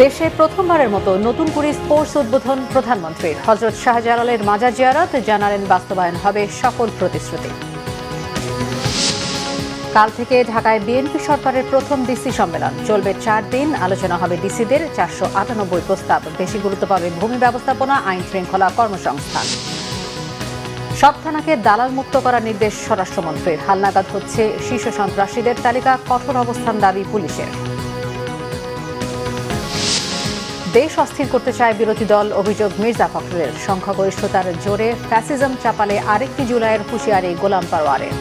দেশে প্রথমবারের মতো নতুন করে স্পোর্টস উদ্বোধন প্রধানমন্ত্রীর। হযরত শাহজালালের মাজার জিয়ারত, জানালেন বাস্তবায়ন হবে সকল প্রতিশ্রুতি। কাল থেকে ঢাকায় বিএনপি সরকারের প্রথম ডিসি সম্মেলন চলবে 4 দিন। আলোচনা হবে ডিসিদের 498 প্রস্তাব। বেশি গুরুত্ব পাবে ভূমি ব্যবস্থাপনা, আইন শৃঙ্খলা, কর্মসংস্থান। সব থানাকে দালাল মুক্ত করার নির্দেশ স্বরাষ্ট্রমন্ত্রীর। হালনাগাদ হচ্ছে শীর্ষ সন্ত্রাসীদের তালিকা, কঠোর অবস্থান দাবি পুলিশের। দেশ অস্থির করতে চায় বিরোধী দল, অভিযোগ মির্জা ফখরুলের। সংখ্যাগরিষ্ঠতার জোরে ফ্যাসিজম চাপালে আরেকটি জুলাইয়ের হুঁশিয়ারি গোলাম পারওয়ারের।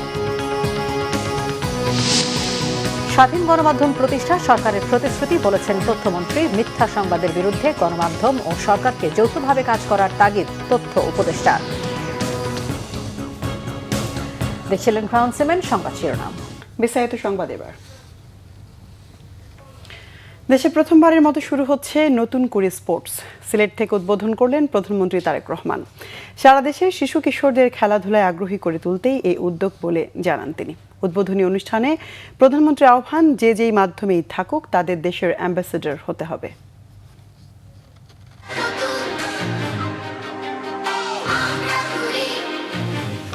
স্বাধীন গণমাধ্যম প্রতিষ্ঠা সরকারের প্রতিশ্রুতি, বলেছেন তথ্যমন্ত্রী। মিথ্যা সংবাদের বিরুদ্ধে গণমাধ্যম ও সরকারকে যৌথভাবে কাজ করার তাগিদ তথ্য উপদেষ্টা। দেখছিলেন ক্রাউন সিমেন্ট সংবাদ শিরোনাম। বিস্তারিত সংবাদ এবার। দেশে প্রথমবারের মতো শুরু হচ্ছে নতুন করে স্পোর্টস। সিলেট থেকে উদ্বোধন করলেন প্রধানমন্ত্রী তারেক রহমান। সারা দেশে শিশু কিশোরদের খেলাধুলায় আগ্রহী করে তুলতেই এই উদ্যোগ বলে জানান তিনি। উদ্বোধনী অনুষ্ঠানে প্রধানমন্ত্রীর আহ্বান, যে যেই মাধ্যমেই থাকুক তাদের দেশের অ্যাম্বাসেডর হতে হবে।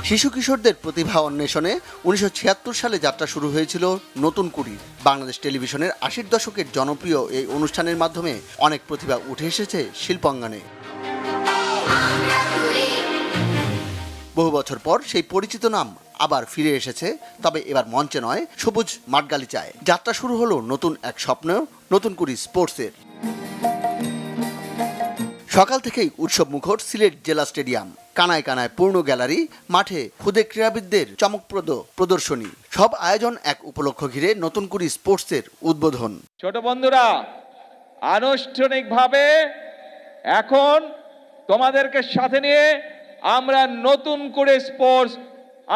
শিশু কিশোরদের প্রতিভা অন্বেষণে 1976 সালে যাত্রা শুরু হয়েছিল নতুন কুড়ি। বাংলাদেশ টেলিভিশনের 80 দশকের জনপ্রিয় এই অনুষ্ঠানের মাধ্যমে অনেক প্রতিভা উঠে এসেছে শিল্পাঙ্গনে। বহু বছর পর সেই পরিচিত নাম আবার ফিরে এসেছে, তবে এবার মঞ্চে নয়, সবুজ মাঠগালিচায়। যাত্রা শুরু হলো নতুন এক স্বপ্ন, নতুন কুড়ি স্পোর্টসের। সকাল থেকেই উৎসব মুখর সিলেট জেলা স্টেডিয়াম। কানায় কানায় পূর্ণ গ্যালারি, মাঠে খুদে ক্রীড়াবিদদের চমকপ্রদ প্রদর্শনী। সব আয়োজন এক উপলক্ষ ঘিরে নতুন কুড়ি স্পোর্টসের উদ্বোধন। ছোট বন্ধুরা, আনুষ্ঠানিকভাবে এখন তোমাদেরকে সাথে নিয়ে আমরা নতুন করে স্পোর্টস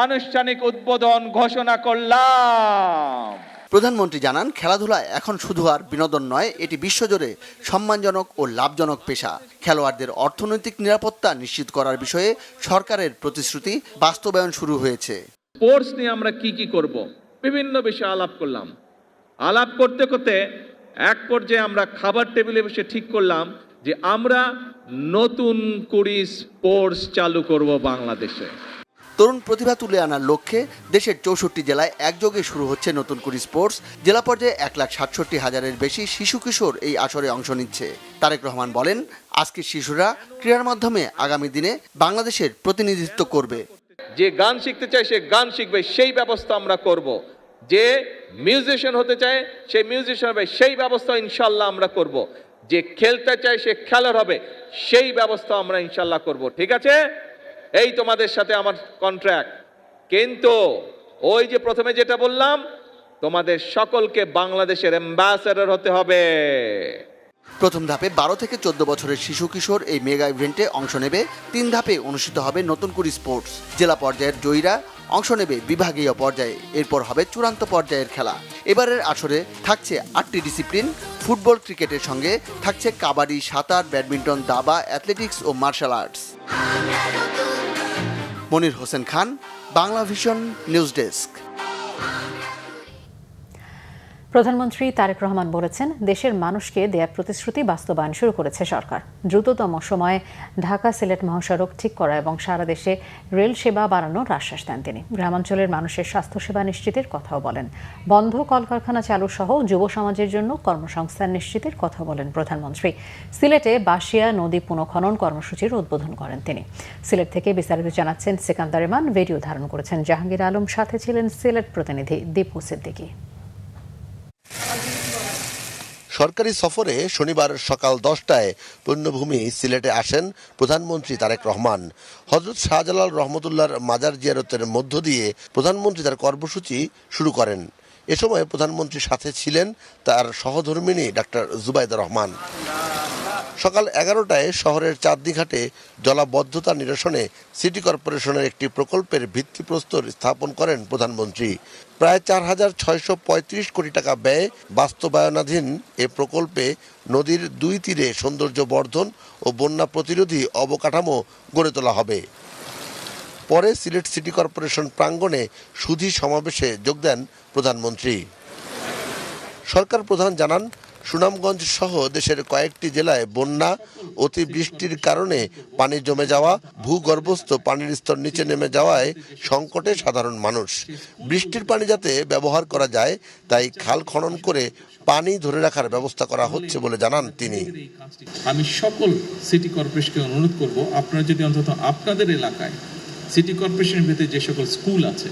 আনুষ্ঠানিক উদ্বোধন ঘোষণা করলাম। প্রধানমন্ত্রী জানান, খেলাধুলা এখন শুধু আর বিনোদন নয়, এটি বিশ্বজুড়ে সম্মানজনক ও লাভজনক পেশা। খেলোয়াড়দের অর্থনৈতিক নিরাপত্তা নিশ্চিত করার বিষয়ে সরকারের প্রতিশ্রুতি বাস্তবায়ন শুরু হয়েছে। স্পোর্টস নিয়ে আমরা কি করব, বিভিন্ন বিষয়ে আলাপ করলাম। আলাপ করতে করতে এক পর্যায়ে আমরা খাবার টেবিলে বসে ঠিক করলাম যে আমরা নতুন কুড়ি স্পোর্টস চালু করব বাংলাদেশে। তরুণ প্রতিভা তুলে আনার লক্ষ্যে দেশের 64 জেলায় একযোগে শুরু হচ্ছে নতুন কুড়ি স্পোর্টস। জেলা পর্যায়ে 1,67,000-এর বেশি শিশু কিশোর এই আসরে অংশ নিচ্ছে। তারেক রহমান বলেন, আজকের শিশুরা ক্রীড়ার মাধ্যমে আগামী দিনে বাংলাদেশের প্রতিনিধিত্ব করবে। যে গান শিখতে চায় সে গান শিখবে, সেই ব্যবস্থা আমরা করব। যে মিউজিশিয়ান হতে চায় সে মিউজিশিয়ান হবে, সেই ব্যবস্থা ইনশাল্লাহ আমরা করব। যে খেলতে চায় সে খেলার হবে, সেই ব্যবস্থা আমরা ইনশাল্লাহ করব। ঠিক আছে, এই তোমাদের সাথে আমার কন্ট্রাক্ট। কিন্তু ওই যে প্রথমে যেটা বললাম, তোমাদের সকলকে বাংলাদেশের অ্যাম্বাসেডর হতে হবে। প্রথম ধাপে 12 থেকে 14 বছরের শিশু কিশোর এই মেগা ইভেন্টে অংশ নেবে। 3 ধাপে অনুষ্ঠিত হবে নতুন কুড়ি স্পোর্টস। জেলা পর্যায়ের জয়ীরা অংশ নেবে বিভাগীয় পর্যায়ে, এরপর হবে চূড়ান্ত পর্যায়ের খেলা। এবারের আসরে থাকছে 8টি ডিসিপ্লিন। ফুটবল, ক্রিকেটের সঙ্গে থাকছে কাবাডি, সাঁতার, ব্যাডমিন্টন, দাবা, অ্যাথলেটিক্স ও martial arts. Monir Hossain Khan, Bangla vision news desk. প্রধানমন্ত্রী তারেক রহমান বলেছেন, দেশের মানুষকে দেয়া প্রতিশ্রুতি বাস্তবায়ন শুরু করেছে সরকার। দ্রুততম সময়ে ঢাকা সিলেট মহাসড়ক ঠিক করা এবং সারা দেশে রেল সেবা বাড়ানোর আশ্বাস দেন তিনি। গ্রামাঞ্চলের মানুষের স্বাস্থ্যসেবা নিশ্চিতের কথাও বলেন। বন্ধ কলকারখানা চালু সহ যুব সমাজের জন্য কর্মসংস্থান নিশ্চিতের কথা বলেন প্রধানমন্ত্রী। সিলেটে বাসিয়া নদী পুনঃখনন কর্মসূচির উদ্বোধন করেন তিনি। সিলেট থেকে বিস্তারিত জানাচ্ছেন সিকান্দার রহমান। ভিডিও ধারণ করেছেন জাহাঙ্গীর আলম, সাথে ছিলেন সিলেট প্রতিনিধি দীপু সিদ্দিকী। সরকারি সফরে শনিবার সকাল 10টায় পুণ্যভূমি সিলেটে আসেন প্রধানমন্ত্রী তারেক রহমান। হযরত শাহজালাল রহমতুল্লাহর মাজার জিয়ারতের মধ্য দিয়ে প্রধানমন্ত্রী তার কর্মসূচি শুরু করেন। এ সময় প্রধানমন্ত্রীর সাথে ছিলেন তার সহধর্মিণী ডাক্তার জুবাইদা রহমান। সকাল 11টায় শহরের চাঁদনীঘাটে জলাবদ্ধতা নিরসনে সিটি কর্পোরেশনের একটি প্রকল্পের ভিত্তিপ্রস্তর স্থাপন করেন প্রধানমন্ত্রী। প্রায় 4,635 কোটি টাকা ব্যয়ে বাস্তবায়নাধীন এ প্রকল্পে নদীর 2 তীরে সৌন্দর্য বর্ধন ও বন্যা প্রতিরোধী অবকাঠামো গড়ে তোলা হবে। পরে সিলেট সিটি কর্পোরেশন প্রাঙ্গণে সুধী সমাবেশে যোগ দেন প্রধানমন্ত্রী। সরকার প্রধান জানান, সুনামগঞ্জ সহ দেশের কয়েকটি জেলায় বন্যা, অতিবৃষ্টির কারণে পানি জমে যাওয়া, ভূগর্ভস্থ পানির স্তর নিচে নেমে যাওয়ায় সংকটে সাধারণ মানুষ। বৃষ্টির পানি যাতে ব্যবহার করা যায় তাই খাল খনন করে পানি ধরে রাখার ব্যবস্থা করা হচ্ছে বলে জানান তিনি। আমি সকল সিটি কর্পোরেশনকে অনুরোধ করব, আপনারা যদি অন্তত আপনাদের এলাকায় সিটি কর্পোরেশনের ভেতরে যে সকল স্কুল আছে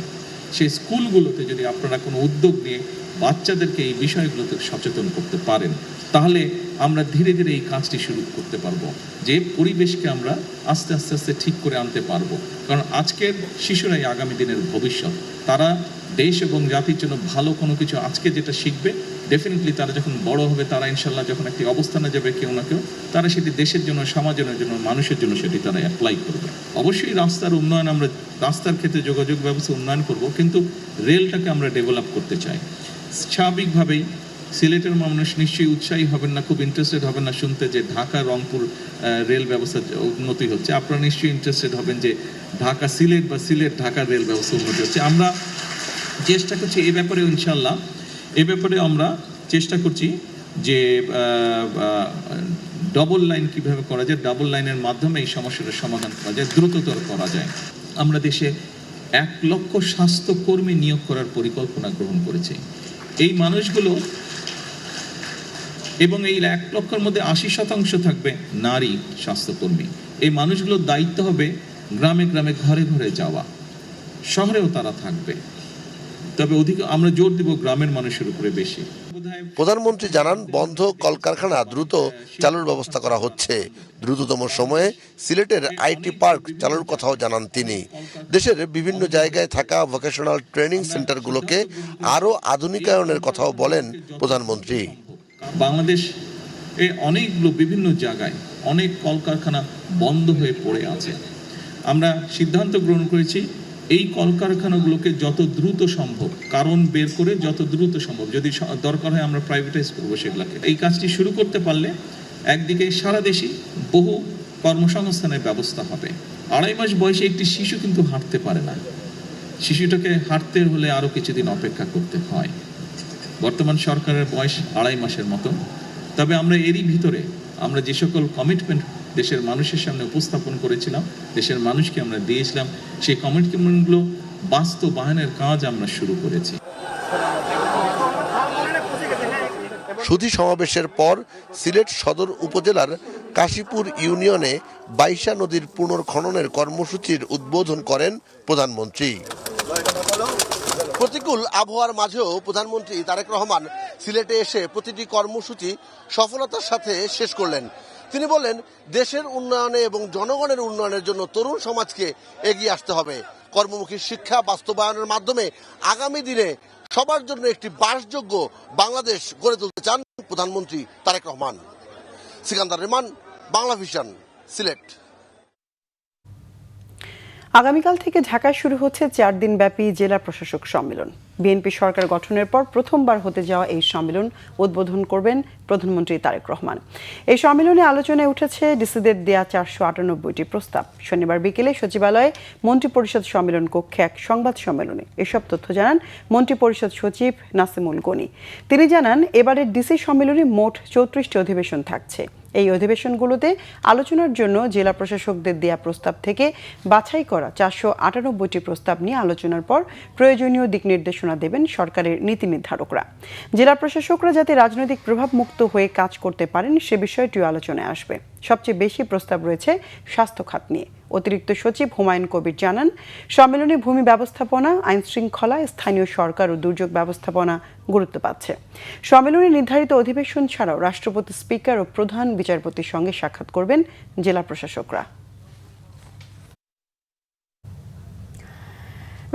সেই স্কুলগুলোতে যদি আপনারা কোনো উদ্যোগ নিয়ে বাচ্চাদেরকে এই বিষয়গুলোতে সচেতন করতে পারেন, তাহলে আমরা ধীরে ধীরে এই কাজটি শুরু করতে পারবো, যে পরিবেশকে আমরা আস্তে আস্তে আস্তে ঠিক করে আনতে পারবো। কারণ আজকের শিশুরাই আগামী দিনের ভবিষ্যৎ। তারা দেশ এবং জাতির জন্য ভালো কোনো কিছু আজকে যেটা শিখবে, ডেফিনেটলি তারা যখন বড় হবে, তারা ইনশাল্লাহ যখন একটি অবস্থানে যাবে কেউ না কেউ, তারা সেটি দেশের জন্য, সমাজের জন্য, মানুষের জন্য সেটি তারা অ্যাপ্লাই করবে। অবশ্যই রাস্তার উন্নয়ন, আমরা রাস্তার ক্ষেত্রে যোগাযোগ ব্যবস্থা উন্নয়ন করব, কিন্তু রেলটাকে আমরা ডেভেলপ করতে চাই। স্বাভাবিকভাবেই সিলেটের মানুষ নিশ্চয়ই উৎসাহী হবেন না, খুব ইন্টারেস্টেড হবেন না শুনতে যে ঢাকা রংপুর রেল ব্যবস্থা উন্নতি হচ্ছে। আপনারা নিশ্চয়ই ইন্টারেস্টেড হবেন যে ঢাকা সিলেট বা সিলেট ঢাকা রেল ব্যবস্থা উন্নতি হচ্ছে। আমরা চেষ্টা করছি এ ব্যাপারে, ইনশাল্লাহ এ ব্যাপারে আমরা চেষ্টা করছি যে ডবল লাইন কিভাবে করা যায়, ডাবল লাইনের মাধ্যমে এই সমস্যাটার সমাধান করা যায়, দ্রুততর করা যায়। আমরা দেশে 1 লক্ষ স্বাস্থ্যকর্মী নিয়োগ করার পরিকল্পনা গ্রহণ করেছি। এই মানুষগুলো, এবং এই 1 লক্ষের মধ্যে 80% থাকবে নারী স্বাস্থ্যকর্মী। এই মানুষগুলোর দায়িত্ব হবে গ্রামে গ্রামে, ঘরে ঘরে যাওয়া। শহরেও তারা থাকবে, তবে আমরা জোর দিব গ্রামের মানুষের উপরে বেশি। প্রধানমন্ত্রী জানান, বন্ধ কলকারখানা দ্রুত চালুর ব্যবস্থা করা হচ্ছে। দ্রুততম সময়ে সিলেটের আইটি পার্ক চালুর কথাও জানান তিনি। দেশের বিভিন্ন জায়গায় থাকা ভোকেশনাল ট্রেনিং সেন্টারগুলোকে আরও আধুনিকায়নের কথাও বলেন প্রধানমন্ত্রী। বাংলাদেশ অনেকগুলো বিভিন্ন জায়গায় অনেক কলকারখানা বন্ধ হয়ে পড়ে আছে। আমরা সিদ্ধান্ত গ্রহণ করেছি এই কলকারখানাগুলোকে যত দ্রুত সম্ভব কারণ বের করে, যত দ্রুত সম্ভব, যদি দরকার হয় আমরা প্রাইভেটাইজ করবো সেগুলোকে। এই কাজটি শুরু করতে পারলে একদিকে সারা দেশে বহু কর্মসংস্থানের ব্যবস্থা হবে। 2.5 মাস বয়সে একটি শিশু কিন্তু হাঁটতে পারে না। শিশুটাকে হাঁটতে হলে আরও কিছুদিন অপেক্ষা করতে হয়। বর্তমান সরকারের বয়স 2.5 মাসের মতো। তবে আমরা এরই ভিতরে আমরা যে সকল কমিটমেন্ট দেশের মানুষের সামনে উপস্থাপন করেছিলাম, দেশের মানুষকে আমরা দিয়েছিলাম, সেই কমিটমেন্টগুলো বাস্তবায়নের কাজ আমরা শুরু করেছি। সুধী সমাবেশের পর সিলেট সদর উপজেলার কাশীপুর ইউনিয়নে বাইশা নদীর পুনর্খননের কর্মসূচির উদ্বোধন করেন প্রধানমন্ত্রী। প্রতিকূল আবহাওয়ার মাঝেও প্রধানমন্ত্রী তারেক রহমান সিলেটে এসে প্রতিটি কর্মসূচি সফলতার সাথে শেষ করলেন। তিনি বলেন, দেশের উন্নয়নে এবং জনগণের উন্নয়নের জন্য তরুণ সমাজকে এগিয়ে আসতে হবে। কর্মমুখী শিক্ষা বাস্তবায়নের মাধ্যমে আগামী দিনে সবার জন্য একটি বাসযোগ্য বাংলাদেশ গড়ে তুলতে চান প্রধানমন্ত্রী তারেক রহমান। সিকান্দার রেমান, বাংলা ভিশন, সিলেট। আগামীকাল থেকে ঢাকায় শুরু হচ্ছে 4 দিনব্যাপী জেলা প্রশাসক সম্মেলন। বিএনপি সরকার গঠনের পর প্রথমবার হতে যাওয়া এই সম্মেলন উদ্বোধন করবেন প্রধানমন্ত্রী তারেক রহমান। এই সম্মেলনে আলোচনায় উঠেছে ডিসিদের দেয়া 498টি প্রস্তাব। শনিবার বিকেলে সচিবালয়ে মন্ত্রিপরিষদ সম্মেলন কক্ষে এক সংবাদ সম্মেলনে এসব তথ্য জানান মন্ত্রিপরিষদ সচিব নাসিমুল গনি। তিনি জানান, এবারের ডিসি সম্মেলনে মোট 34টি অধিবেশন থাকছে। এই অধিবেশনগুলোতে আলোচনার জন্য জেলা প্রশাসকদের দেয়া প্রস্তাব থেকে বাছাই করা 498টি প্রস্তাব নিয়ে আলোচনার পর প্রয়োজনীয় দিক নির্দেশনা দেবেন সরকারের নীতি নির্ধারকরা। জেলা প্রশাসকরা যাতে রাজনৈতিক প্রভাব মুক্ত হয়ে কাজ করতে পারেন সে বিষয়টিও আলোচনায় আসবে। সবচেয়ে বেশি প্রস্তাব রয়েছে স্বাস্থ্য খাত নিয়ে। অতিরিক্ত সচিব হুমায়ুন কবির জানান, সম্মেলনে ভূমি ব্যবস্থাপনা, আইন শৃঙ্খলা, স্থানীয় সরকার ও দুর্যোগ ব্যবস্থাপনা গুরুত্ব পাচ্ছে। সম্মেলনে নির্ধারিত অধিবেশন ছাড়াও রাষ্ট্রপতি, স্পিকার ও প্রধান বিচারপতির সঙ্গে সাক্ষাৎ করবেন জেলা প্রশাসকরা।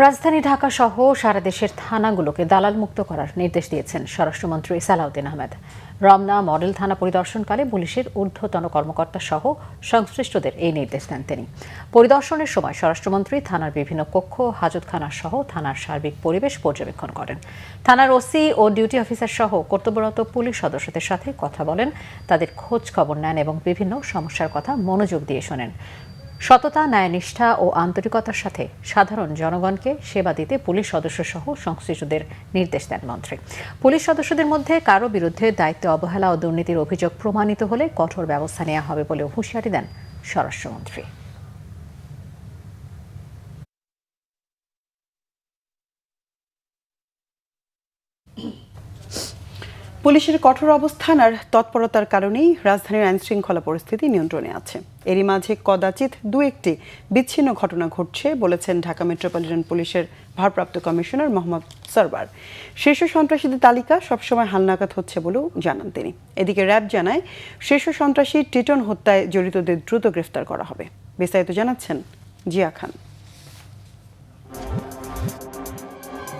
রাজধানী ঢাকা সহ সারা দেশের থানাগুলোকে দালাল মুক্ত করার নির্দেশ দিয়েছেন স্বরাষ্ট্রমন্ত্রী সালাউদ্দিন আহমেদ। রমনা মডেল থানা পরিদর্শনকালে পুলিশের ঊর্ধ্বতন কর্মকর্তা সহ সংশ্লিষ্টদের এই নির্দেশ দেন তিনি। পরিদর্শনের সময় স্বরাষ্ট্রমন্ত্রী থানার বিভিন্ন কক্ষ, হাজতখানা সহ থানার সার্বিক পরিবেশ পর্যবেক্ষণ করেন। থানার ওসি ও ডিউটি অফিসার সহ কর্তব্যরত পুলিশ সদস্যদের সাথে কথা বলেন, তাদের খোঁজ খবর নেন এবং বিভিন্ন সমস্যার কথা মনোযোগ দিয়ে শোনেন। সততা, ন্যায়নিষ্ঠা ও আন্তরিকতার সাথে সাধারণ জনগণকে সেবা দিতে পুলিশ সদস্য সহ সংশ্লিষ্টদের নির্দেশ দেন মন্ত্রী। পুলিশ সদস্যদের মধ্যে কারো বিরুদ্ধে দায়িত্ব অবহেলা ও দুর্নীতির অভিযোগ প্রমাণিত হলে কঠোর ব্যবস্থা নেওয়া হবে বলেও হুঁশিয়ারি দেন স্বরাষ্ট্রমন্ত্রী। পুলিশের কঠোর অবস্থান আর তৎপরতার কারণেই রাজধানীর আইনশৃঙ্খলা পরিস্থিতি নিয়ন্ত্রণে আছে। এরই মাঝে কদাচিৎ দু একটি বিচ্ছিন্ন ঘটনা ঘটছে বলেছেন ঢাকা মেট্রোপলিটন পুলিশের ভারপ্রাপ্ত কমিশনার মোহাম্মদ সরওয়ার। শীর্ষ সন্ত্রাসীদের তালিকা সবসময় হালনাগাদ হচ্ছে বলেও জানান তিনি। এদিকে র্যাব জানায় শীর্ষ সন্ত্রাসী টিটন হত্যায় জড়িতদের দ্রুত গ্রেফতার করা হবে। বিস্তারিত জানাচ্ছেন জিয়া খান।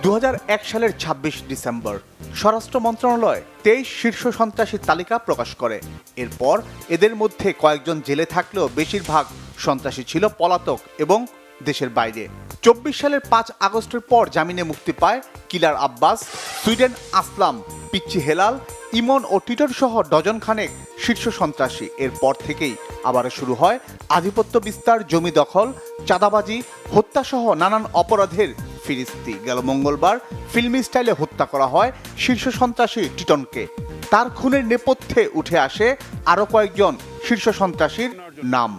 2001 সালের 26 ডিসেম্বর স্বরাষ্ট্র মন্ত্রণালয় 23 শীর্ষ সন্ত্রাসীর তালিকা প্রকাশ করে। এরপর এদের মধ্যে কয়েকজন জেলে থাকলেও বেশিরভাগ সন্ত্রাসী ছিল পলাতক এবং দেশের বাইরে। 24 সালের 5 আগস্টের পর জামিনে মুক্তি পায় কিলার আব্বাস, সুইডেন আসলাম, পিচ্চি হেলাল, ইমন ও টিটর সহ ডজন খানেক শীর্ষ সন্ত্রাসী। এরপর থেকেই আবার শুরু হয় আধিপত্য বিস্তার, জমি দখল, চাঁদাবাজি, হত্যাসহ নানান অপরাধের ফিরিস্তি। গেল মঙ্গলবার ফিল্মি স্টাইলে হত্যা করা হয় শীর্ষ সন্ত্রাসী টিটনকে। তার খুনের নেপথ্যে উঠে আসে আরো কয়েকজন শীর্ষ সন্ত্রাসীর নাম।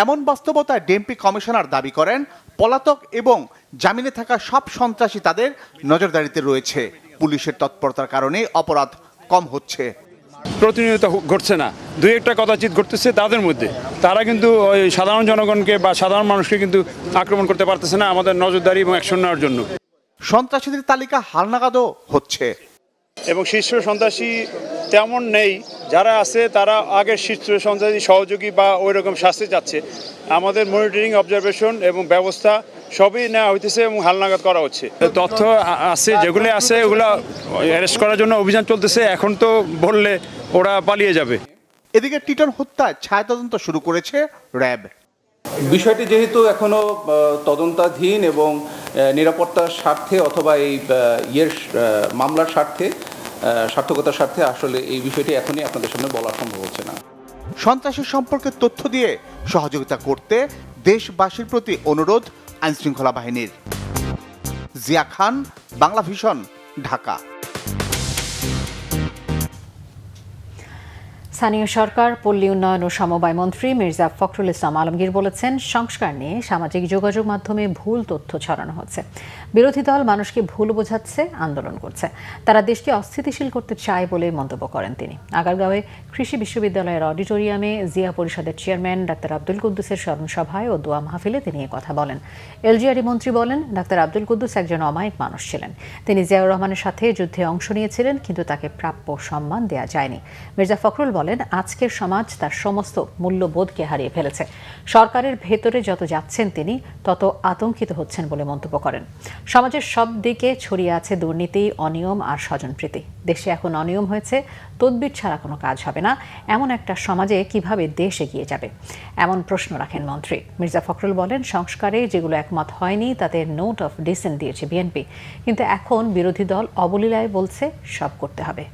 এমন বাস্তবতায় ডিএমপি কমিশনার দাবি করেন পলাতক এবং জামিনে থাকা সব সন্ত্রাসী তাদের নজরদারিতে রয়েছে। পুলিশের তৎপরতার কারণে অপরাধ কম হচ্ছে। প্রতিনিয়ত ঘটছে না, দুই একটা কদাচিৎ ঘটতেছে। তাদের মধ্যে তারা কিন্তু ওই সাধারণ জনগণকে বা সাধারণ মানুষকে কিন্তু আক্রমণ করতে পারতেছে না আমাদের নজরদারি এবং অ্যাকশন নেওয়ার জন্য। সন্ত্রাসীদের তালিকা হালনাগাদও হচ্ছে এবং শীর্ষ সন্ত্রাসী তেমন নেই, যারা আছে তারা আগের শীর্ষ সন্ত্রাসী সহযোগী বা ওই রকম শাস্তি যাচ্ছে। আমাদের মনিটরিং, অবজারভেশন এবং ব্যবস্থা সবই নেওয়া হইতেছে এবং হালনাগাদ করা হচ্ছে। তথ্য আছে, যেগুলো আছে ওগুলো অ্যারেস্ট করার জন্য অভিযান চলতেছে। এখন তো বললে ওরা পালিয়ে যাবে। এদিকে টিটন হত্যায় ছায়াতদন্ত শুরু করেছে র্যাব। বিষয়টি যেহেতু এখনো তদন্তাধীন এবং নিরাপত্তার স্বার্থে অথবা এই মামলার স্বার্থে, সার্থকতার স্বার্থে আসলে এই বিষয়টি এখনই আপনাদের সামনে বলা সম্ভব হচ্ছে না। সন্ত্রাসী সম্পর্কে তথ্য দিয়ে সহযোগিতা করতে দেশবাসীর প্রতি অনুরোধ আইনশৃঙ্খলা বাহিনীর। জিয়া খান, বাংলা ভিশন, ঢাকা। স্থানীয় সরকার, পল্লী উন্নয়ন ও সমবায় মন্ত্রী মির্জা ফখরুল ইসলাম আলমগীর বলেছেন, সংস্কার নিয়ে সামাজিক যোগাযোগ মাধ্যমে ভুল তথ্য ছড়ানো হচ্ছে। বিরোধী দল মানুষকে ভুল বোঝাচ্ছে, আন্দোলন করছে। তারা দেশকে অস্থিতিশীল করতে চায় বলে মন্তব্য করেন তিনি। আগারগাঁওয়ে কৃষি বিশ্ববিদ্যালয়ের অডিটোরিয়ামে জিয়া পরিষদের চেয়ারম্যান ডাক্তার আব্দুল কুদ্দুসের স্মরণসভায় ও দোয়া মাহফিলে তিনি কথা বলেন। এলজিআরই মন্ত্রী বলেন, ডাক্তার আব্দুল কুদ্দুস একজন অমায়িক মানুষ ছিলেন। তিনি জিয়াউর রহমানের সাথে যুদ্ধে অংশ নিয়েছিলেন, কিন্তু তাকে প্রাপ্য সম্মান দেয়া যায়নি। মির্জা ফখরুল বলেন, আজকের সমাজ তার সমস্ত মূল্যবোধকে হারিয়ে ফেলেছে। সরকারের ভেতরে যত যাচ্ছেন তিনি তত আতঙ্কিত হচ্ছেন বলে মন্তব্য করেন। সমাজের সব দিকে ছড়িয়ে আছে দুর্নীতি, অনিয়ম আর স্বজনপ্রীতি। দেশে এখন অনিয়ম হয়েছে, তদবির ছাড়া কোনো কাজ হবে না। এমন একটা সমাজে কিভাবে দেশ এগিয়ে যাবে, এমন প্রশ্ন রাখেন মন্ত্রী। মির্জা ফখরুল বলেন, সংস্কারে যেগুলো একমত হয়নি তাতে নোট অফ ডিসেন্ট দিয়েছে বিএনপি, কিন্তু এখন বিরোধী দল অবলীলায় বলছে সব করতে হবে।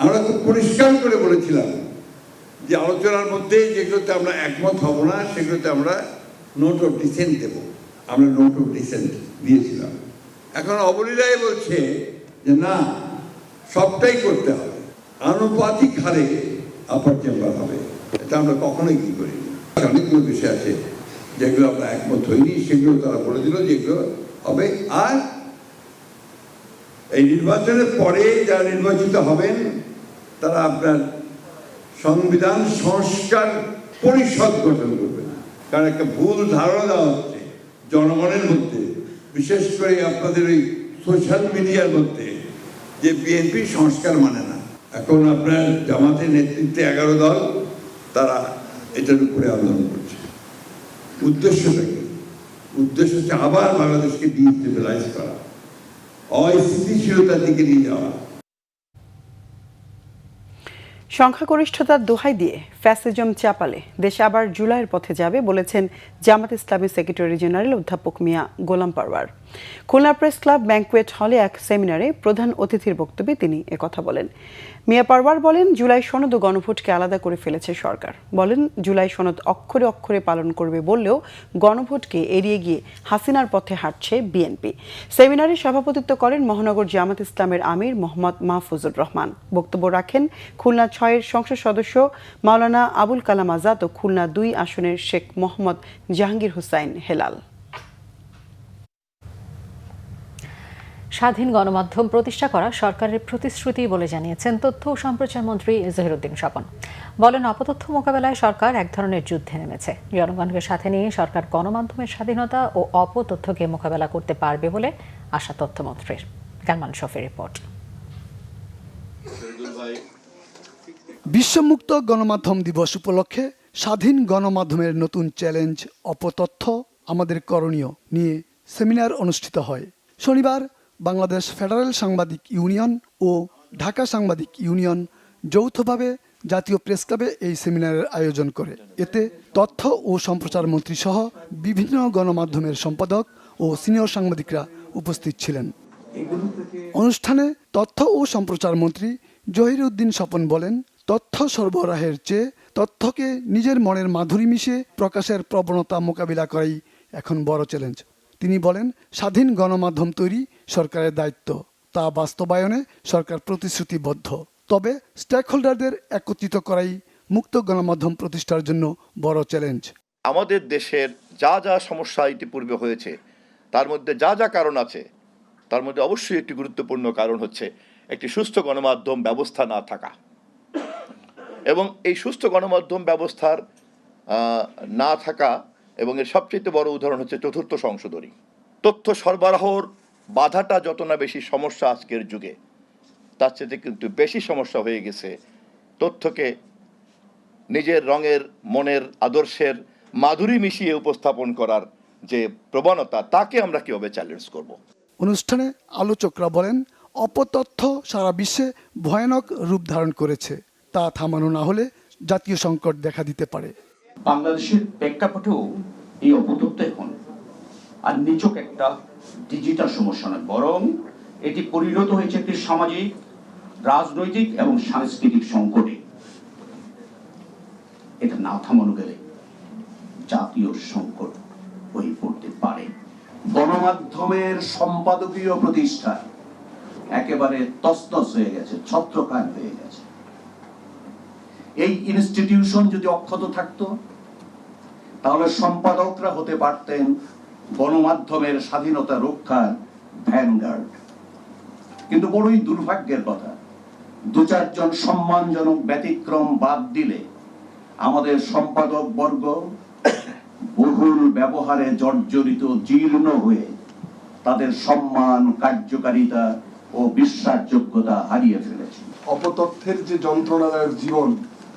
আমরা খুব পরিষ্কার করে বলেছিলাম যে আলোচনার মধ্যে যেগুলোতে আমরা একমত হব না সেগুলোতে আমরা নোট অফ ডিসেন্ট দেব। আমরা নোট অফ ডিসেন্ট দিয়েছিলাম। এখন অবলীলায় বলছে যে না, সবটাই করতে হবে, আনুপাতিক হারে আপার চেম্বার হবে। এটা আমরা কখনোই কি করি। অনেকগুলো বিষয় আছে যেগুলো আমরা একমত হইনি, সেগুলো তারা বলে দিল যেগুলো হবে। আর এই নির্বাচনের পরে যারা নির্বাচিত হবেন তারা আপনার সংবিধান সংস্কার পরিষদ গঠন করবে না। কারণ একটা ভুল ধারণা দেওয়া হচ্ছে জনগণের মধ্যে, বিশেষ করে আপনাদের ওই সোশ্যাল মিডিয়ার মধ্যে, যে বিএনপি সংস্কার মানে না। এখন আপনার জামাতের নেতৃত্বে 11 দল তারা এটার উপরে আন্দোলন করছে। উদ্দেশ্যটা কি? উদ্দেশ্য হচ্ছে আবার বাংলাদেশকে ডিস্টেবিলাইজ করা, অস্থিতিশীলতার দিকে নিয়ে যাওয়া। সংখ্যাগরিষ্ঠতার দোহাই দিয়ে ফ্যাসিজম চাপালে দেশ আবার জুলাইয়ের পথে যাবে বলেছেন জামাত ইসলামী সেক্রেটারি জেনারেল অধ্যাপক Mia Golam Parwar. Khulna press club banquet হলে এক সেমিনারে প্রধান অতিথির বক্তব্যে তিনি একথা বলেন। মিয়া পারওয়ার বলেন, জুলাই সনদ ও গণভোটকে আলাদা করে ফেলেছে সরকার। বলেন, জুলাই সনদ অক্ষরে অক্ষরে পালন করবে বললেও গণভোটকে এড়িয়ে গিয়ে হাসিনার পথে হাঁটছে বিএনপি। সেমিনারে সভাপতিত্ব করেন মহানগর জামাত ইসলামের আমির মোহাম্মদ মাহফুজুর রহমান। বক্তব্য রাখেন খুলনা ৬-এর সংসদ সদস্য মাওলানা আবুল কালাম আজাদ ও খুলনা ২ আসনের শেখ মোহাম্মদ জাহাঙ্গীর হুসাইন হেলাল। স্বাধীন গণমাধ্যম প্রতিষ্ঠা করা সরকারের প্রতিশ্রুতি বলে জানিয়েছেন তথ্য ও সম্প্রচার মন্ত্রী জহিরুদ্দিন স্বপন। বলেন, অপতথ্য মোকাবেলায় সরকার এক ধরনের যুদ্ধে নেমেছে। জনগণকে সাথে নিয়ে সরকার গণমাধ্যমের স্বাধীনতা ও অপতথ্যকে মোকাবেলা করতে পারবে বলে আশা তথ্যমন্ত্রীর। গালমান শফির রিপোর্ট। বিশ্বমুক্ত গণমাধ্যম দিবস উপলক্ষে স্বাধীন গণমাধ্যমের নতুন চ্যালেঞ্জ অপতথ্য আমাদের করণীয় নিয়ে সেমিনার অনুষ্ঠিত হয়। শনিবার বাংলাদেশ ফেডারেল সাংবাদিক ইউনিয়ন ও ঢাকা সাংবাদিক ইউনিয়ন যৌথভাবে জাতীয় প্রেস ক্লাবে এই সেমিনারের আয়োজন করে। এতে তথ্য ও সম্প্রচার মন্ত্রী সহ বিভিন্ন গণমাধ্যমের সম্পাদক ও সিনিয়র সাংবাদিকরা উপস্থিত ছিলেন। অনুষ্ঠানে তথ্য ও সম্প্রচার মন্ত্রী জহিরুদ্দিন স্বপন বলেন, তথ্য সরবরাহের চেয়ে তথ্যকে নিজের মনের মাধুরী মিশিয়ে প্রকাশের প্রবণতা মোকাবিলা করাই এখন বড় চ্যালেঞ্জ। তিনি বলেন, স্বাধীন গণমাধ্যম তৈরি সরকারের দায়িত্ব, তা বাস্তবায়নে সরকার প্রতিশ্রুতিবদ্ধ। তবে স্টেকহোল্ডারদের একত্রিত করাই মুক্ত গণমাধ্যম প্রতিষ্ঠার জন্য বড় চ্যালেঞ্জ। আমাদের দেশের যা যা সমস্যা ইতিপূর্বে হয়েছে তার মধ্যে যা যা কারণ আছে তার মধ্যে অবশ্যই একটি গুরুত্বপূর্ণ কারণ হচ্ছে একটি সুস্থ গণমাধ্যম ব্যবস্থা না থাকা। এবং এই সুস্থ গণমাধ্যম ব্যবস্থার না থাকা এবং এর সবচেয়ে বড় উদাহরণ হচ্ছে চতুর্থ সংশোধনী। তথ্য সরবরাহর বাধাটা যত না বেশি সমস্যা আজকের যুগে, তার চেয়ে কিন্তু বেশি সমস্যা হয়ে গেছে তথ্যকে নিজের রঙের মনের আদর্শের মাধুরী মিশিয়ে উপস্থাপন করার যে প্রবণতা, তাকে আমরা কিভাবে চ্যালেঞ্জ করব। অনুষ্ঠানে আলোচকরা বলেন, অপতথ্য সারা বিশ্বে ভয়ানক রূপ ধারণ করেছে। তা থামানো না হলে জাতীয় সংকট দেখা দিতে পারে। বাংলাদেশের প্রেক্ষাপটেও এই অপতথ্য এখন আর নিছক একটা ডিজিটাল সমস্যা নয়, বরং এটি পরিণত হয়েছে একটি সামাজিক, রাজনৈতিক এবং সাংস্কৃতিক সংকটে। এটা না থামানো গেলে জাতীয় সংকট হয়ে পড়তে পারে। গণমাধ্যমের সম্পাদকীয় প্রতিষ্ঠা একেবারে তছনছ হয়ে গেছে, ছত্রখান হয়ে গেছে। এই ইনস্টিটিউশন যদি অক্ষত থাকতো তাহলে সম্পাদকরা হতে পারতেন গণমাধ্যমের স্বাধীনতা রক্ষার ভ্যানগার্ড। কিন্তু বড়ই দুর্ভাগ্যের কথা, ২-৪ জন সম্মানজনক ব্যতিক্রম বাদ দিলে আমাদের সম্পাদক বর্গ বহুল ব্যবহারে জর্জরিত, জীর্ণ হয়ে তাদের সম্মান, কার্যকারিতা ও বিশ্বাসযোগ্যতা হারিয়ে ফেলেছে। অপতথ্যের যে যন্ত্রণাদায়ক জীবন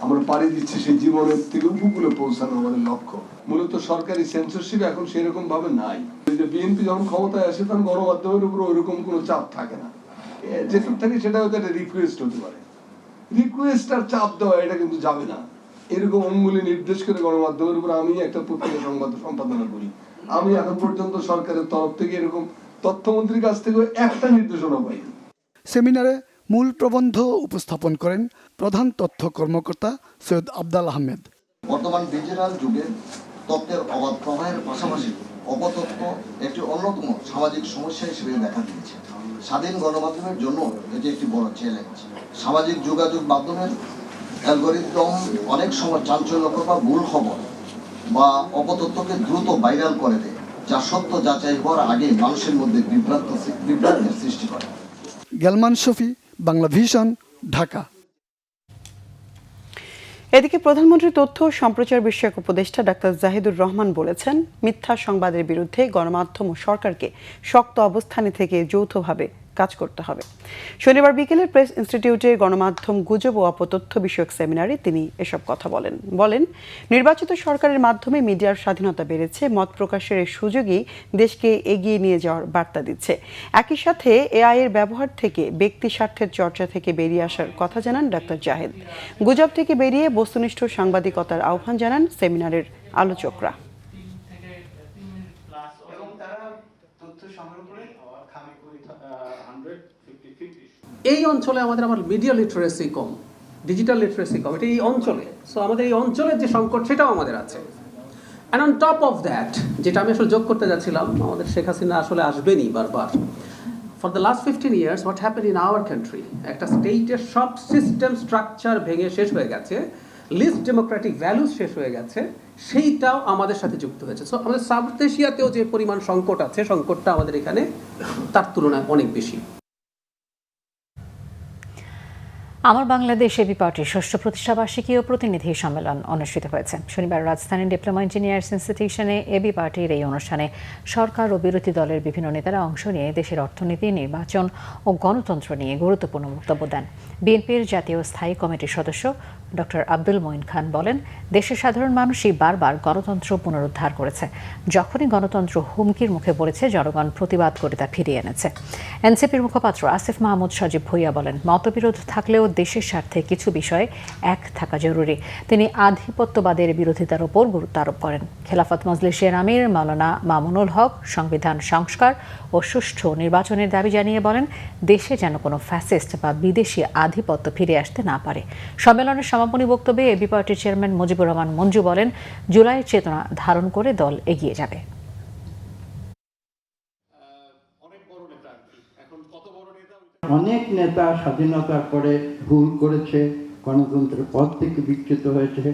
আমরা পাড়ি দিচ্ছি, সেই জীবনের থেকে উপকূলে পৌঁছানো আমাদের লক্ষ্য। মূলত সরকারি সেন্সরশিপ এখন সেরকম ভাবে নাই। বিএনপি যখন ক্ষমতায় আসে তখন গণমাধ্যমের উপর ওইরকম কোনো চাপ থাকে না। যেটুক থাকে সেটা হয়তো একটা রিকোয়েস্ট হতে পারে। রিকোয়েস্ট আর চাপ দেওয়া এটা কিন্তু যাবে না। এরকম অঙ্গুলি নির্দেশ করে গণমাধ্যমের উপর আমি একটা পত্রিকা সংবাদ সম্পাদনা করি, আমি এখন পর্যন্ত সরকারের তরফ থেকে এরকম তথ্যমন্ত্রীর কাছ থেকে একটা নির্দেশনা পাইনি। সেমিনারে মূল প্রবন্ধ উপস্থাপন করেন প্রধান তথ্য কর্মকর্তা সৈয়দ আবদাল আহমেদ। বর্তমান ডিজিটাল যুগে তথ্যের অবাধ প্রবাহের পাশাপাশি অপতথ্য একটি অন্যতম সামাজিক সমস্যা হিসেবে দেখা দিয়েছে। স্বাধীন গণমাধ্যমের জন্য এটি একটি বড় চ্যালেঞ্জ। সামাজিক যোগাযোগ মাধ্যমের অ্যালগরিদম অনেক সময় চাঞ্চল্যকর বা ভুল খবর বা অপতথ্যকে দ্রুত ভাইরাল করে দেয়, যা সত্য যাচাই হওয়ার আগে মানুষের মধ্যে বিভ্রান্তির সৃষ্টি করে। গালমান শফি, বাংলা ভিশন, ঢাকা। এদিকে প্রধানমন্ত্রী তথ্য ও সম্প্রচার বিষয়ক উপদেষ্টা ডাক্তার জাহিদুর রহমান বলেছেন, মিথ্যা সংবাদের বিরুদ্ধে গণমাধ্যম ও সরকারকে শক্ত অবস্থানে থেকে যৌথভাবে কাজ করতে হবে। শনিবার বিকেলে প্রেস ইনস্টিটিউটে গণমাধ্যম গুজব ও অপতথ্য বিষয়ক সেমিনারে তিনি এসব কথা বলেন নির্বাচিত সরকারের মাধ্যমে মিডিয়ার স্বাধীনতা বেড়েছে, মত প্রকাশের এই সুযোগই দেশকে এগিয়ে নিয়ে যাওয়ার বার্তা দিচ্ছে। একই সাথে এআই এর ব্যবহার থেকে ব্যক্তি স্বার্থের চর্চা থেকে বেরিয়ে আসার কথা জানান ডক্টর জাহেদ। গুজব থেকে বেরিয়ে বস্তুনিষ্ঠ সাংবাদিকতার আহ্বান জানান সেমিনারের আলোচকরা। এই অঞ্চলে আমাদের মিডিয়া লিটারেসি কম, ডিজিটাল লিটারেসি কম, এটা এই অঞ্চলে। সো আমাদের এই অঞ্চলের যে সংকট সেটাও আমাদের আছে। And on top of that, যেটা আমি আসলে যোগ করতে যাচ্ছিলাম, আমাদের শেখ হাসিনা আসলে আসবেনই বারবার। For the last 15 years what happen in our country, একটা স্টেটের সব সিস্টেম স্ট্রাকচার ভেঙে শেষ হয়ে গেছে, লিস্ট ডেমোক্রেটিক ভ্যালুস শেষ হয়ে গেছে, সেইটাও আমাদের সাথে যুক্ত হয়েছে। সো আমাদের সাউথ এশিয়াতেও যে পরিমাণ সংকট আছে, সংকটটা আমাদের এখানে তার তুলনায় অনেক বেশি। আমার বাংলাদেশ এবি পার্টির ৬ষ্ঠ প্রতিষ্ঠাবার্ষিকী ও প্রতিনিধি সম্মেলন অনুষ্ঠিত হয়েছে। শনিবার রাজধানীর ডিপ্লোমা ইঞ্জিনিয়ার্স ইনস্টিটিউশনে এবি পার্টির এই অনুষ্ঠানে সরকার ও বিরোধী দলের বিভিন্ন নেতারা অংশ নিয়ে দেশের অর্থনীতি, নির্বাচন ও গণতন্ত্র নিয়ে গুরুত্বপূর্ণ বক্তব্য দেন। বিএনপির জাতীয় স্থায়ী কমিটির সদস্য ডক্টর আব্দুল মঈন খান বলেন, দেশের সাধারণ মানুষই বারবার গণতন্ত্র পুনরুদ্ধার করেছে। যখনই গণতন্ত্র হুমকির মুখে পড়েছে, জনগণ প্রতিবাদ করে তা ফিরিয়ে এনেছে। এনসিপির মুখপাত্র আসিফ মাহমুদ সজীব ভুইয়া বলেন, মতবিরোধ থাকলেও দেশের স্বার্থে কিছু বিষয়ে এক থাকা জরুরি। তিনি আধিপত্যবাদের বিরোধিতার উপর গুরুত্ব আরোপ করেন। খেলাফত মজলিসের আমির মাওলানা মামুনুল হক সংবিধান সংস্কার ও সুষ্ঠু নির্বাচনের দাবি জানিয়ে বলেন, দেশে যেন কোনো ফ্যাসিস্ট বা বিদেশি আধিপত্য ফিরে আসতে না পারে। সম্মেলনের সমাপনী বক্তব্যে এবি পার্টির চেয়ারম্যান মুজিবুর রহমান মঞ্জু বলেন, জুলাইয়ের চেতনা ধারণ করে দল এগিয়ে যাবে। অনেক নেতা স্বাধীনতার পরে ভুল করেছে, গণতন্ত্রের পথ থেকে বিচ্যুত হয়েছে,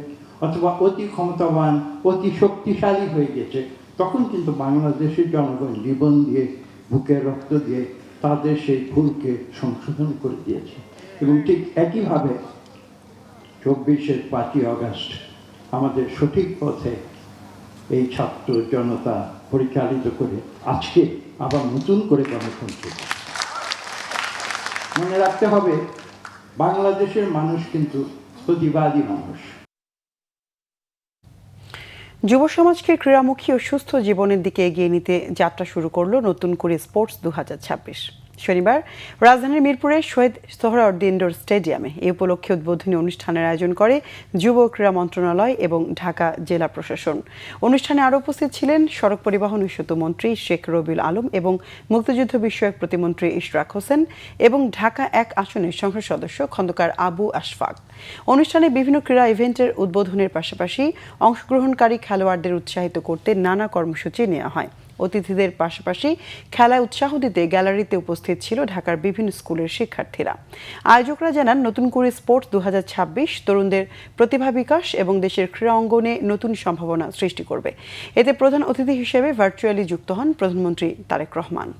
অথবা অতি ক্ষমতাবান, অতি শক্তিশালী হয়ে গেছে। তখন কিন্তু বাংলাদেশের জনগণ জীবন দিয়ে, বুকের রক্ত দিয়ে তাদের সেই ভুলকে সংশোধন করে দিয়েছে। এবং ঠিক একইভাবে 24-এর 5ই আগস্ট আমাদের সঠিক পথে এই ছাত্র জনতা পরিচালিত করে আজকে আবার নতুন করে গণতন্ত্র। মনে রাখতে হবে, বাংলাদেশের মানুষ কিন্তু প্রতিবাদী মানুষ। যুব সমাজকে ক্রীড়ামুখী ও সুস্থ জীবনের দিকে এগিয়ে নিতে যাত্রা শুরু করলো নতুন করে স্পোর্টস 2026। শনিবার রাজধানীর মিরপুরের শহীদ সোহরাওয়ার্দী ইনডোর স্টেডিয়ামে এই উপলক্ষে উদ্বোধনী অনুষ্ঠানের আয়োজন করে যুব ও ক্রীড়া মন্ত্রণালয় এবং ঢাকা জেলা প্রশাসন। অনুষ্ঠানে আরও উপস্থিত ছিলেন সড়ক পরিবহন ও সেতু মন্ত্রী শেখ রবিউল আলম এবং মুক্তিযুদ্ধ বিষয়ক প্রতিমন্ত্রী ইশরাক হোসেন এবং ঢাকা 1 আসনের সংসদ সদস্য খন্দকার আবু আশফাক। অনুষ্ঠানে বিভিন্ন ক্রীড়া ইভেন্টের উদ্বোধনের পাশাপাশি অংশগ্রহণকারী খেলোয়াড়দের উৎসাহিত করতে নানা কর্মসূচি নেওয়া হয়। অতিথিদের পাশাপাশি খেলায় উৎসাহ দিতে গ্যালারিতে উপস্থিত ছিল ঢাকার বিভিন্ন স্কুলের শিক্ষার্থীরা। আয়োজকরা জানান, নতুন করে স্পোর্টস 2026 তরুণদের প্রতিভা বিকাশ এবং দেশের ক্রীড়া অঙ্গনে নতুন সম্ভাবনা সৃষ্টি করবে। এতে প্রধান অতিথি হিসেবে ভার্চুয়ালি যুক্ত হন প্রধানমন্ত্রী তারেক রহমান।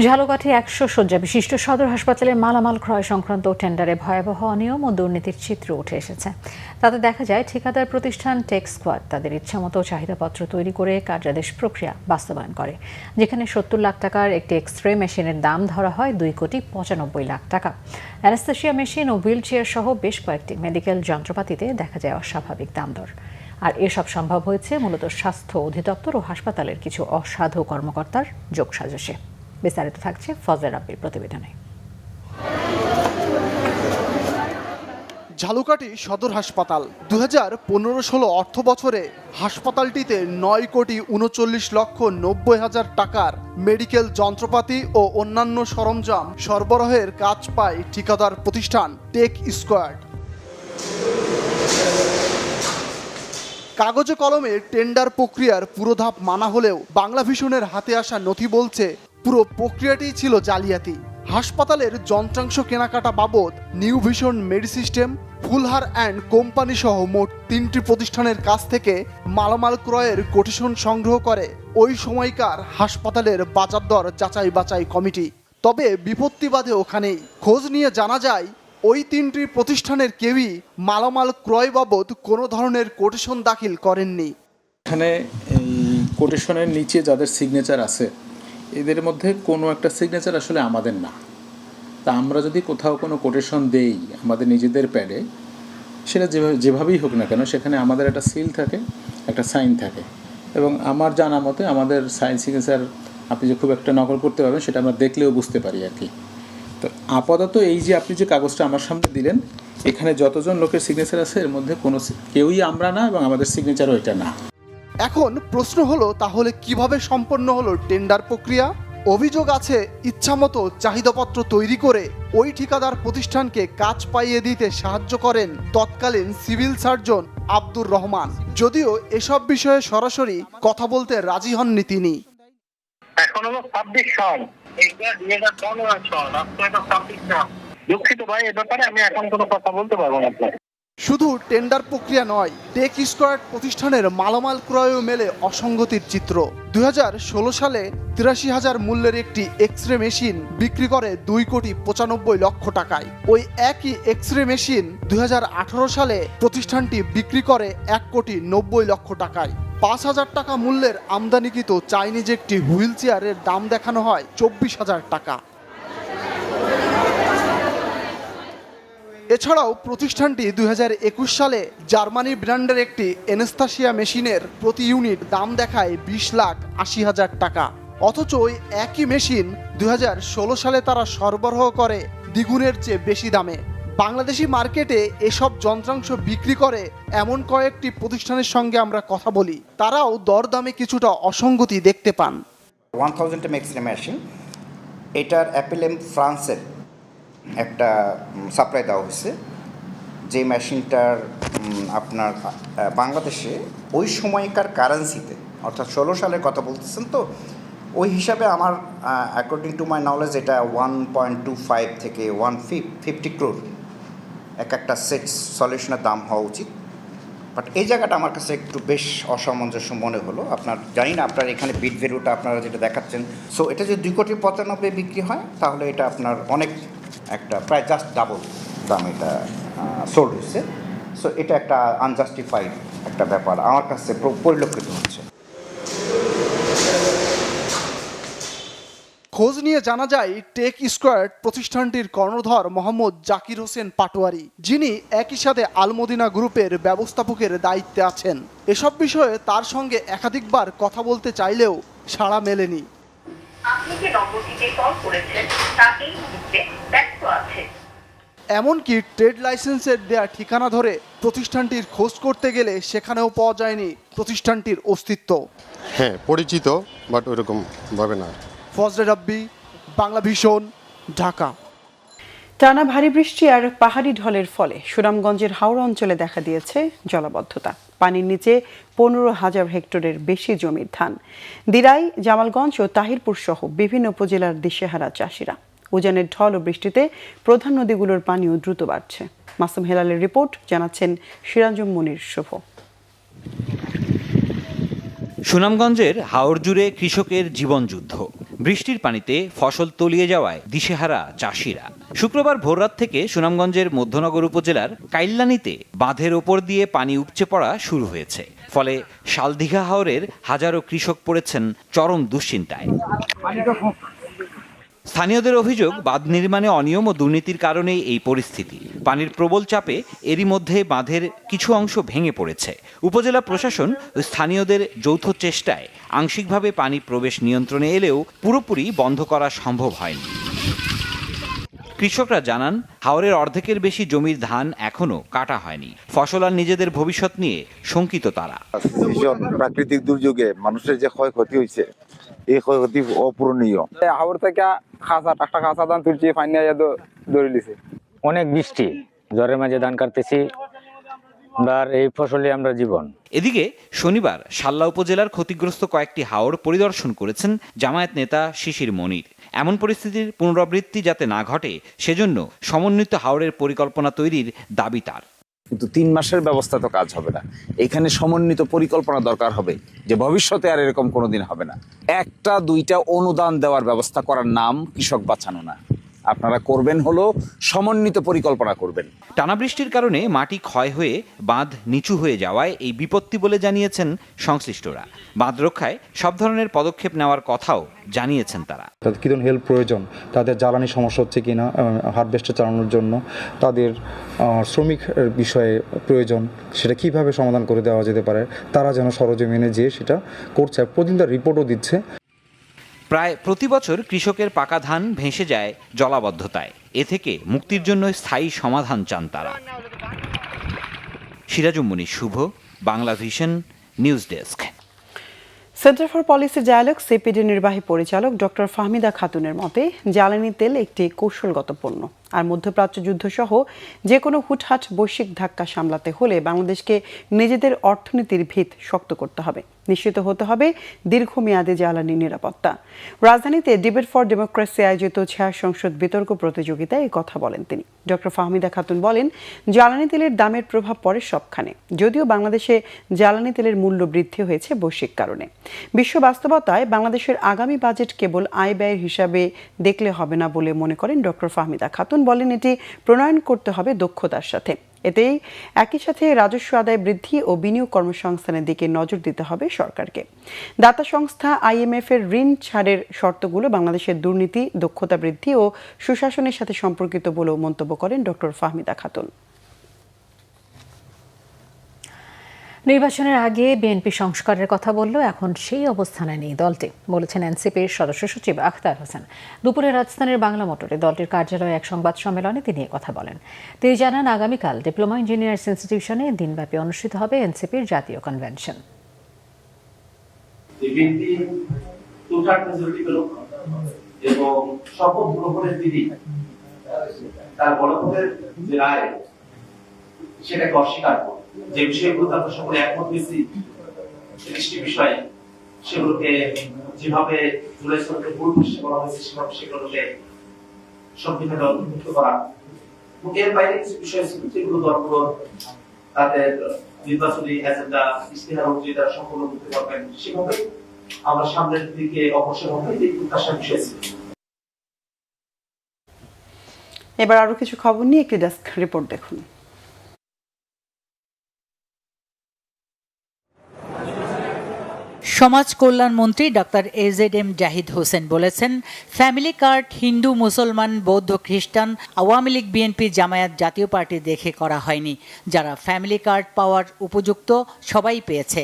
ঝালকাঠি 100 শয্যা বিশিষ্ট সদর হাসপাতালে মালামাল ক্রয় সংক্রান্ত টেন্ডারে ভয়াবহ অনিয়ম ও দুর্নীতির চিত্র উঠে এসেছে। তাতে দেখা যায়, ঠিকাদার প্রতিষ্ঠান টেক স্কোয়াড তাদের ইচ্ছামতো চাহিদাপত্র তৈরি করে কার্যাদেশ প্রক্রিয়া বাস্তবায়ন করে, যেখানে 70 লাখ টাকার একটি এক্স-রে মেশিনের দাম ধরা হয় 2,95 লাখ টাকা। অ্যানাস্থেশিয়া মেশিন ও হুইল চেয়ার সহ বেশ কয়েকটি মেডিকেল যন্ত্রপাতিতে দেখা যায় অস্বাভাবিক দাম দর। আর এসব সম্ভব হয়েছে মূলত স্বাস্থ্য অধিদপ্তর ও হাসপাতালের কিছু অসাধু কর্মকর্তার যোগসাজশে। বিস্তারিত থাকছে ফজলে রাব্বির প্রতিবেদনে। ঝালকাঠি সদর হাসপাতাল 2015-16 অর্থ বছরে হাসপাতালটিতে 9,39,90,000 টাকার মেডিকেল যন্ত্রপাতি ও অন্যান্য সরঞ্জাম সরবরাহের কাজ পায় ঠিকাদার প্রতিষ্ঠান টেক স্কোয়াড। কাগজে কলমে টেন্ডার প্রক্রিয়ার পুরো ধাপ মানা হলেও বাংলাভিশনের হাতে আসা নথি বলছে, পুরো প্রক্রিয়াটি ছিল জালিয়াতি। হাসপাতালের যন্ত্রাংশ কেনাকাটা বাবদ new vision মেডিসিস্টেম, Phulhar and company সহ মোট 3টি প্রতিষ্ঠানের কাছ থেকে মালামাল ক্রয়ের কোটেশন সংগ্রহ করে ওই সময়কার হাসপাতালের বাজার দর যাচাই বাছাই কমিটি। তবে বিপত্তি বাধে ওখানেই। খোঁজ নিয়ে জানা যায়, ওই তিনটি প্রতিষ্ঠানের কেউই মালামাল ক্রয় বাবদ কোনো ধরনের কোটেশন দাখিল করেননি। এখানে এই কোটেশনের নিচে যাদের সিগনেচার আছে এদের মধ্যে কোনো একটা সিগনেচার আসলে আমাদের না। তা আমরা যদি কোথাও কোনো কোটেশন দেই আমাদের নিজেদের প্যাডে, সেটা যেভাবেই হোক না কেন সেখানে আমাদের একটা সিল থাকে, একটা সাইন থাকে, এবং আমার জানা মতে আমাদের সাইন সিগনেচার আপনি যে খুব একটা নকল করতে পারবেন সেটা আমরা দেখলেও বুঝতে পারি আর কি। তো আপাতত এই যে আপনি যে কাগজটা আমার সামনে দিলেন, এখানে যতজন লোকের সিগনেচার আছে এর মধ্যে কোনো কেউই আমরা না, এবং আমাদের সিগনেচারও এটা না। এখন প্রশ্ন হলো, তাহলে কিভাবে সম্পন্ন হলো টেন্ডার প্রক্রিয়া? অভিযোগ আছে ইচ্ছামতো চাহিদাপত্র তৈরি করে ওই ঠিকাদার প্রতিষ্ঠানকে কাজ পাইয়ে দিতে সাহায্য করেন তৎকালীন সিভিল সার্জন আব্দুর রহমান। যদিও এসব বিষয়ে সরাসরি কথা বলতে রাজি হননি তিনি। এখন হলো 26 সাল, এটা 2015 সাল, আজকে এটা 26 সাল। দুঃখিত ভাই, এ ব্যাপারে আমি এখন কোনো কথা বলতে পারবো না আপনাকে। শুধু টেন্ডার প্রক্রিয়া নয়, টেক স্কোয়ার প্রতিষ্ঠানের মালামাল ক্রয়েও মেলে অসঙ্গতির চিত্র। 2016 সালে 83,000 মূল্যের একটি এক্স রে মেশিন বিক্রি করে 2,95,00,000 টাকায়। ওই একই এক্স রে মেশিন 2018 সালে প্রতিষ্ঠানটি বিক্রি করে 1,90,00,000 টাকায়। 5,000 টাকা মূল্যের আমদানিকৃত চাইনিজ একটি হুইল চেয়ারের দাম দেখানো হয় 24,000 টাকা। এছাড়াও প্রতিষ্ঠানটি 2021 সালে জার্মানি ব্র্যান্ডের একটি এনেস্থাসিয়া মেশিনের প্রতি ইউনিট দাম দেখায় 20,80,000 টাকা। অথচ ওই একই মেশিন 2016 সালে তারা সরবরাহ করে দ্বিগুণের চেয়ে বেশি দামে। বাংলাদেশি মার্কেটে এসব যন্ত্রাংশ বিক্রি করে এমন কয়েকটি প্রতিষ্ঠানের সঙ্গে আমরা কথা বলি, তারাও দরদামে কিছুটা অসঙ্গতি দেখতে পান। 1000 এক্স-রে মেশিন, এটার অ্যাপেলেম ফ্রান্সের একটা সাপ্লাই দেওয়া হয়েছে, যে মেশিনটার আপনার বাংলাদেশে ওই সময়কার কারেন্সিতে, অর্থাৎ 16 সালের কথা বলতেছেন, তো ওই হিসাবে আমার অ্যাকর্ডিং টু মাই নলেজ এটা 1.25 থেকে 150 crore একটা সেট সলিউশনের দাম হওয়া উচিত। বাট এই জায়গাটা আমার কাছে একটু বেশ অসামঞ্জস্য মনে হলো। আপনার জানি না আপনার এখানে বিট ভ্যালুটা আপনারা যেটা দেখাচ্ছেন, সো এটা যদি 2,95,00,000 বিক্রি হয় তাহলে এটা আপনার অনেক একটা প্রায় জাস্ট ডাবল দাম এটা সোল্ড হচ্ছে। সো এটা একটা আনজাস্টিফাইড একটা ব্যাপার আমার কাছে পরিলক্ষিত হচ্ছে। খোঁজ নিয়ে জানা যায় টেক স্কোয়ার প্রতিষ্ঠানটির কর্ণধর মোহাম্মদ জাকির হোসেন পাটোয়ারি, যিনি একই সাথে আলমদিনা গ্রুপের ব্যবস্থাপকের দায়িত্বে আছেন। এসব বিষয়ে তার সঙ্গে একাধিকবার কথা বলতে চাইলেও সাড়া মেলেনি। আপনি যে নম্বরটিতে কল করেছেন তা এই মুহূর্তে ব্যস্ত আছে। এমনকি ট্রেড লাইসেন্সের দেয়া ঠিকানা ধরে প্রতিষ্ঠানটির খোঁজ করতে গেলে সেখানেও পাওয়া যায়নি প্রতিষ্ঠানটির অস্তিত্ব। হ্যাঁ, পরিচিত, বাট ওইরকম ভাবে না। ফজলে রাব্বি, বাংলা ভিশন, ঢাকা। টানা ভারী বৃষ্টি আর পাহাড়ি ঢলের ফলে সুনামগঞ্জের হাওড়া অঞ্চলে দেখা দিয়েছে জলাবদ্ধতা। পানির নিচে 15,000 হেক্টরের বেশি জমির ধান। দিরাই, জামালগঞ্জ ও তাহিরপুর সহ বিভিন্ন উপজেলার দিশেহারা চাষিরা। উজানের ঢল ও বৃষ্টিতে প্রধান নদীগুলোর পানিও দ্রুত বাড়ছে। মাসুম হেলালের রিপোর্ট, জানাচ্ছেন সিরাজুম মুনির শুভ। সুনামগঞ্জের হাওড় জুড়ে কৃষকের জীবনযুদ্ধ। বৃষ্টির পানিতে ফসল তলিয়ে যাওয়ায় দিশেহারা চাষিরা। শুক্রবার ভোররাত থেকে সুনামগঞ্জের মধ্যনগর উপজেলার কাইল্লানিতে বাঁধের ওপর দিয়ে পানি উপচে পড়া শুরু হয়েছে। ফলে শালদিঘা হাওরের হাজারো কৃষক পড়েছেন চরম দুশ্চিন্তায়। স্থানীয়দের অভিযোগ, বাঁধ নির্মাণে অনিয়ম ও দুর্নীতির কারণেই এই পরিস্থিতি। পানির প্রবল চাপে এরই মধ্যে বাঁধের কিছু অংশ ভেঙে পড়েছে। উপজেলা প্রশাসন ও স্থানীয়দের যৌথ চেষ্টায় আংশিকভাবে পানি প্রবেশ নিয়ন্ত্রণে এলেও পুরোপুরি বন্ধ করা সম্ভব হয়নি। কৃষকরা জানান, হাওরের অর্ধেকের বেশি জমির ধান এখনো কাটা হয়নি। ফসল আর নিজেদের ভবিষ্যৎ নিয়ে শঙ্কিত তারা। প্রাকৃতিক দুর্যোগে মানুষের যে ক্ষয়ক্ষতি হয়েছে, এই ক্ষয়ক্ষতি অপূরণীয়। হাওর থেকে একটা খাসা ধান তুলছি, ধরে লিছে। অনেক বৃষ্টি, জ্বরের মাঝে ধান কাটতেছি, এই ফসলে আমরা জীবন। এদিকে শনিবার শাল্লা উপজেলার ক্ষতিগ্রস্ত কয়েকটি হাওর পরিদর্শন করেছেন জামায়াত নেতা শিশির মনির। এমন পরিস্থিতির পুনরাবৃত্তি যাতে না ঘটে সেজন্য সমন্বিত হাওরের পরিকল্পনা তৈরির দাবি তার। কিন্তু 3 মাসের ব্যবস্থা তো কাজ হবে না, এখানে সমন্বিত পরিকল্পনা দরকার হবে, যে ভবিষ্যতে আর এরকম কোনোদিন হবে না। 1টা 2টা অনুদান দেওয়ার ব্যবস্থা করার নাম কৃষক বাঁচানো না। আপনারা করবেন হলো সমন্বিত পরিকল্পনা করবেন। টানা বৃষ্টির কারণে মাটি ক্ষয় হয়ে বাঁধ নিচু হয়ে যাওয়ায় এই বিপত্তি বলে জানিয়েছেন সংশ্লিষ্টরা। বাঁধ রক্ষায় সব ধরনের পদক্ষেপ নেওয়ার কথাও জানিয়েছেন তারা। তাদের কী ধরনের হেল্প প্রয়োজন, তাদের জ্বালানি সমস্যা হচ্ছে কিনা হারভেস্টার চালানোর জন্য, তাদের শ্রমিক বিষয়ে প্রয়োজন, সেটা কিভাবে সমাধান করে দেওয়া যেতে পারে, তারা যেন সরজমিনে যেয়ে সেটা করছে, প্রতিদিন তার রিপোর্টও দিচ্ছে। প্রায় প্রতি বছর কৃষকের পাকা ধান ভেসে যায় জলাবদ্ধতায়। এ থেকে মুক্তির জন্য স্থায়ী সমাধান চান তারা। Sirajum Munir Shubho, Bangla vision, news desk. Centre for policy dialogue CPD নির্বাহী পরিচালক ডক্টর ফাহমিদা খাতুনের মতে জ্বালানি তেল একটি কৌশলগত পণ্য, আর মধ্যপ্রাচ্য যুদ্ধ সহ যে কোনো হুটহাট বৈশ্বিক ধাক্কা সামলাতে হলে বাংলাদেশকে নিজেদের অর্থনীতির ভিত শক্ত করতে হবে, নিশ্চিত হতে হবে দীর্ঘমেয়াদী জ্বালানি নিরাপত্তা। রাজধানীতে ডিবেট ফর ডেমোক্রেসি আয়োজিত ৬ সংসদ বিতর্ক প্রতিযোগিতায় এই কথা বলেন তিনি। ডক্টর ফাহমিদা খাতুন বলেন, জ্বালানি তেলের দামের প্রভাব পড়ে সবখানে, যদিও বাংলাদেশে জ্বালানি তেলের মূল্য বৃদ্ধি হয়েছে বৈশ্বিক কারণে। বিশ্ব বাস্তবতায় বাংলাদেশের আগামী বাজেট কেবল আয় ব্যয়ের হিসাবে দেখলে হবে না বলে মনে করেন ডক্টর ফাহমিদা খাতুন। বলেন, এটি প্রণয়ন করতে হবে দক্ষতার সাথে। এতেই একই সাথে রাজস্ব আদায় বৃদ্ধি ও বিনিয়োগ কর্মসংস্থানের দিকে নজর দিতে হবে সরকারকে। দাতা সংস্থা IMF এর ঋণ ছাড়ের শর্তগুলো বাংলাদেশের দুর্নীতি, দক্ষতা বৃদ্ধি ও সুশাসনের সাথে সম্পর্কিত বলেও মন্তব্য করেন ডক্টর ফাহমিদা খাতুন। নির্বাচনের আগে বিএনপি সংস্কারের কথা বললেও এখন সেই অবস্থানে নেই দলটি, বলেছেন এনসিপির সদস্য সচিব আখতার হোসেন। দুপুরে রাজধানীর বাংলা মোটরে দলটির কার্যালয়ে এক সংবাদ সম্মেলনে তিনি কথা বলেন। তিনি জানান, আগামীকাল ডিপ্লোমা ইঞ্জিনিয়ার্স ইনস্টিটিউশনে দিনব্যাপী অনুষ্ঠিত হবে এনসিপির জাতীয় কনভেনশন। এবং শপথ গ্রহণের দিনই তার গণভোটের যে রায় সেটাকে অস্বীকার করে, যে বিষয়গুলো আমরা সকলে একমত হয়েছি ৩০টি বিষয়, সেগুলোকে যেভাবে জুলাই সনদে মূল ঘোষণা করা হয়েছে সেভাবে সেগুলোকে সংবিধানে অন্তর্ভুক্ত করা, এর বাইরে কিছু বিষয় ছিল যেগুলো দলগুলো তাদের নির্বাচনী এজেন্ডা ইশতেহার অনুযায়ী তারা সম্পূর্ণ করতে পারবেন, সেভাবে আমরা সামনের দিকে অগ্রসর হবে এই প্রত্যাশার বিষয় ছিল। এবার আরো কিছু খবর নিয়ে একটি ডেস্ক রিপোর্ট দেখুন। সমাজ কল্যাণ মন্ত্রী ডক্টর AZM জাহিদ হোসেন বলেছেন, ফ্যামিলি কার্ড হিন্দু, মুসলমান, বৌদ্ধ, খ্রিস্টান, আওয়ামী লীগ, বিএনপি, জামায়াত, জাতীয় পার্টি দেখে করা হয়নি। যারা ফ্যামিলি কার্ড পাওয়ার উপযুক্ত সবাই পেয়েছে।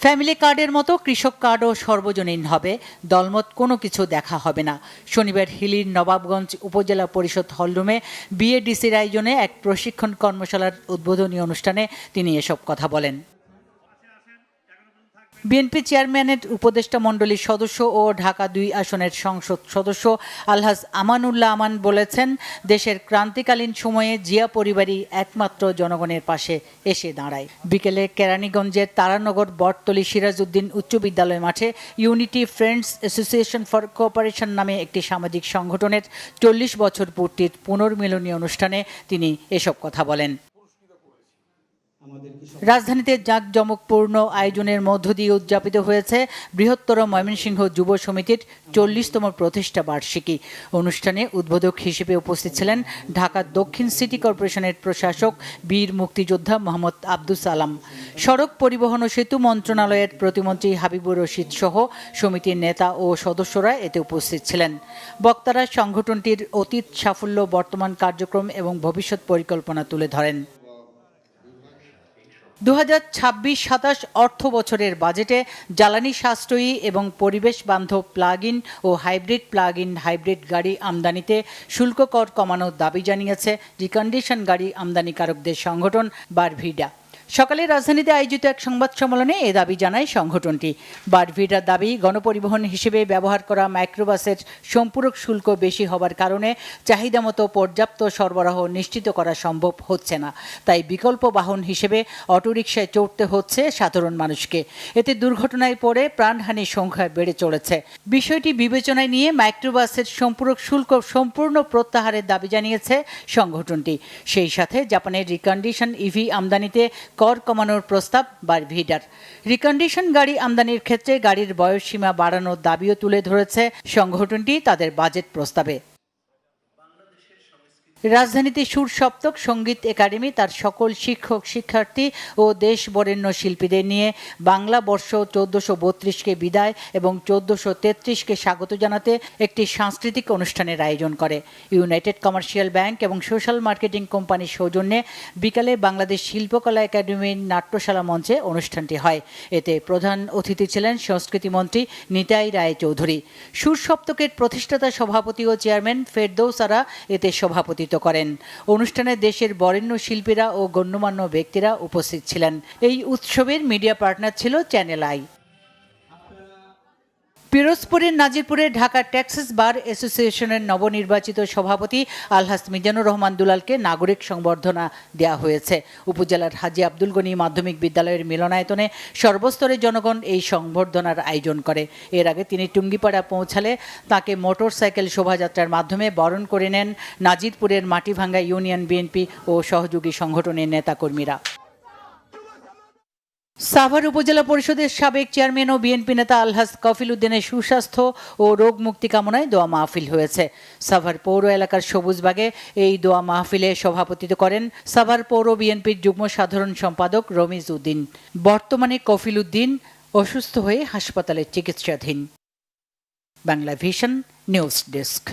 ফ্যামিলি কার্ডের মতো কৃষক কার্ডও সর্বজনীন হবে, দলমত কোনো কিছু দেখা হবে না। শনিবার হিলির নবাবগঞ্জ উপজেলা পরিষদ হলরুমে বিএডিসির আয়োজনে এক প্রশিক্ষণ কর্মশালার উদ্বোধনী অনুষ্ঠানে তিনি এসব কথা বলেন। বিএনপি চেয়ারম্যানের উপদেষ্টা মণ্ডলীর সদস্য ও ঢাকা ২ আসনের সংসদ সদস্য আলহাজ আমানুল্লাহ আমান বলেছেন, দেশের ক্রান্তিকালীন সময়ে জিয়া পরিবারই একমাত্র জনগণের পাশে এসে দাঁড়ায়। বিকেলে কেরানীগঞ্জের তারানগর বটতলী সিরাজউদ্দিন উচ্চ বিদ্যালয় মাঠে unity friends association for cooperation নামে একটি সামাজিক সংগঠনের ৪০ বছর পূর্তির পুনর্মিলনী অনুষ্ঠানে তিনি এসব কথা বলেন। রাজধানীতে জাঁকজমকপূর্ণ আয়োজনের মধ্য দিয়ে উদযাপিত হয়েছে বৃহত্তর ময়মনসিংহ যুব সমিতির ৪০তম প্রতিষ্ঠা বার্ষিকী। অনুষ্ঠানে উদ্বোধক হিসেবে উপস্থিত ছিলেন ঢাকা দক্ষিণ সিটি কর্পোরেশনের প্রশাসক বীর মুক্তিযোদ্ধা মোহাম্মদ আব্দুস সালাম। সড়ক পরিবহন ও সেতু মন্ত্রণালয়ের প্রতিমন্ত্রী হাবিবুর রশিদ সহ সমিতির নেতা ও সদস্যরা এতে উপস্থিত ছিলেন। বক্তারা সংগঠনটির অতীত সাফল্য, বর্তমান কার্যক্রম এবং ভবিষ্যৎ পরিকল্পনা তুলে ধরেন। ২০২৬-২৭ অর্থ বছরের বাজেটে জ্বালানি সাশ্রয়ী এবং পরিবেশ বান্ধব প্লাগ-ইন ও হাইব্রিড গাড়ি আমদানিতে শুল্ক কর কমানোর দাবি জানিয়েছে রিকন্ডিশন গাড়ি আমদানিকারকদের সংগঠন বারভিডা। সকালে রাজধানীতে আয়োজিত এক সংবাদ সম্মেলনে এ দাবি জানায় সংগঠনটি। বারভিডার দাবি, গণপরিবহন হিসেবে ব্যবহার করা মাইক্রোবাসের সম্পূরক শুল্ক বেশি হবার কারণে চাহিদা মতো পর্যাপ্ত সরবরাহ নিশ্চিত করা সম্ভব হচ্ছে না। তাই বিকল্প বাহন হিসেবে অটোরিকশায় চড়তে হচ্ছে সাধারণ মানুষকে। এতে দুর্ঘটনায় পড়ে প্রাণহানির সংখ্যা বেড়ে চলেছে। বিষয়টি বিবেচনায় নিয়ে মাইক্রোবাসের সম্পূরক শুল্ক সম্পূর্ণ প্রত্যাহারের দাবি জানিয়েছে সংগঠনটি। সেই সাথে জাপানের রিকন্ডিশন ইভি আমদানিতে কর কমানোর প্রস্তাব বারভিডার। রিকন্ডিশন গাড়ি আমদানির ক্ষেত্রে গাড়ির বয়সসীমা বাড়ানোর দাবিও তুলে ধরেছে সংগঠনটি তাদের বাজেট প্রস্তাবে। রাজধানীতে সুর সপ্তক সঙ্গীত একাডেমি তার সকল শিক্ষক শিক্ষার্থী ও দেশ বরেণ্য শিল্পীদের নিয়ে বাংলা বর্ষ 1432কে বিদায় এবং 1433কে স্বাগত জানাতে একটি সাংস্কৃতিক অনুষ্ঠানের আয়োজন করে। ইউনাইটেড কমার্শিয়াল ব্যাংক এবং সোশ্যাল মার্কেটিং কোম্পানির সৌজন্যে বিকালে বাংলাদেশ শিল্পকলা একাডেমির নাট্যশালা মঞ্চে অনুষ্ঠানটি হয়। এতে প্রধান অতিথি ছিলেন সংস্কৃতি মন্ত্রী নিতাই রায় চৌধুরী। সুর সপ্তকের প্রতিষ্ঠাতা সভাপতি ও চেয়ারম্যান ফেরদৌস আরা এতে সভাপতিত্ব করেন। অনুষ্ঠানে দেশের বরেণ্য শিল্পীরা ও গণ্যমান্য ব্যক্তিরা উপস্থিত ছিলেন। এই উৎসবের মিডিয়া পার্টনার ছিল চ্যানেল আই। পিরোজপুরের নাজিরপুরে ঢাকা ট্যাক্সিস বার অ্যাসোসিয়েশনের নবনির্বাচিত সভাপতি আলহাজ মিজানুর রহমান দুলালকে নাগরিক সংবর্ধনা দেওয়া হয়েছে। উপজেলার হাজী আব্দুল গনি মাধ্যমিক বিদ্যালয়ের মিলনায়তনে সর্বস্তরের জনগণ এই সংবর্ধনার আয়োজন করে। এর আগে তিনি টুঙ্গিপাড়া পৌঁছালে তাকে মোটরসাইকেল শোভাযাত্রার মাধ্যমে বরণ করে নেন নাজিরপুরের মাটিভাঙ্গা ইউনিয়ন বিএনপি ও সহযোগী সংগঠনের নেতাকর্মীরা। সাভার উপজেলা পরিষদের সাবেক চেয়ারম্যান ও বিএনপি নেতা আলহাজ কফিল উদ্দিনের সুস্বাস্থ্য ও রোগ মুক্তি কামনায় দোয়া মাহফিল হয়েছে। সাভার পৌর এলাকার সবুজবাগে এই দোয়া মাহফিলে সভাপতিত্ব করেন সাভার পৌর বিএনপির যুগ্ম সাধারণ সম্পাদক রমিজ উদ্দিন। বর্তমানে কফিল উদ্দিন অসুস্থ হয়ে হাসপাতালে চিকিৎসাধীন। Bangla vision news desk.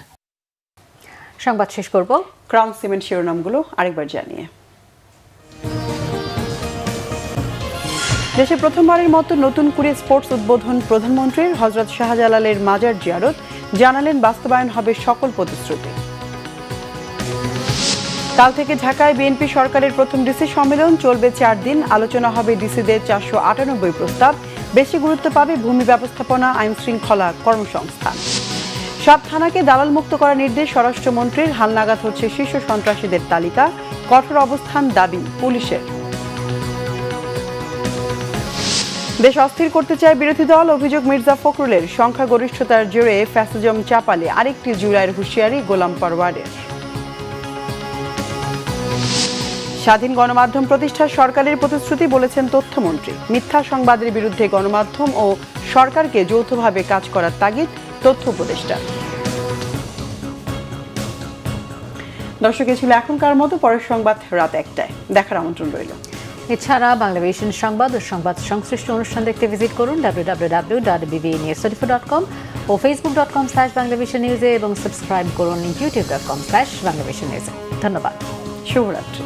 সংবাদ শেষ করব ক্রাউন সিমেন্ট শিরোনামগুলো আরেকবার জানিয়ে। দেশে প্রথমবারের মতো নতুন করে স্পোর্টস উদ্বোধন প্রধানমন্ত্রীর। হযরত শাহজালালের মাজার জিয়ারত, জানালেন বাস্তবায়ন হবে সকল প্রতিশ্রুতি। কাল থেকে ঢাকায় বিএনপি সরকারের প্রথম ডিসি সম্মেলন, চলবে 4 দিন। আলোচনা হবে ডিসিদের 498 প্রস্তাব। বেশি গুরুত্ব পাবে ভূমি ব্যবস্থাপনা, আইন শৃঙ্খলা, কর্মসংস্থান। সব থানাকে দালাল মুক্ত করার নির্দেশ স্বরাষ্ট্রমন্ত্রীর। হালনাগাদ হচ্ছে শীর্ষ সন্ত্রাসীদের তালিকা, কঠোর অবস্থান দাবি পুলিশের। দেশ অস্থির করতে চায় বিরোধী দল, অভিযোগ মির্জা ফখরুলের। সংখ্যাগরিষ্ঠতার জোরে ফ্যাসিজম চাপালে আরেকটি জুলাইয়ের হুঁশিয়ারি গোলাম পরওয়ারের। স্বাধীন গণমাধ্যম প্রতিষ্ঠার সরকারের প্রতিশ্রুতি, বলেছেন তথ্যমন্ত্রী। মিথ্যা সংবাদের বিরুদ্ধে গণমাধ্যম ও সরকারকে যৌথভাবে কাজ করার তাগিদ তথ্য উপদেষ্টা। দর্শক, ছিল এখনকার মতো। পরের সংবাদ রাত 1টায় দেখার আমন্ত্রণ রইল। এছাড়া বাংলাভিশন সংবাদ ও সংবাদ সংশ্লিষ্ট অনুষ্ঠান দেখতে ভিজিট করুন www.bbnews24.com ও facebook.com/banglavisionnews এবং সাবস্ক্রাইব করুন youtube.com/banglavisionnews। ধন্যবাদ, শুভরাত্রি।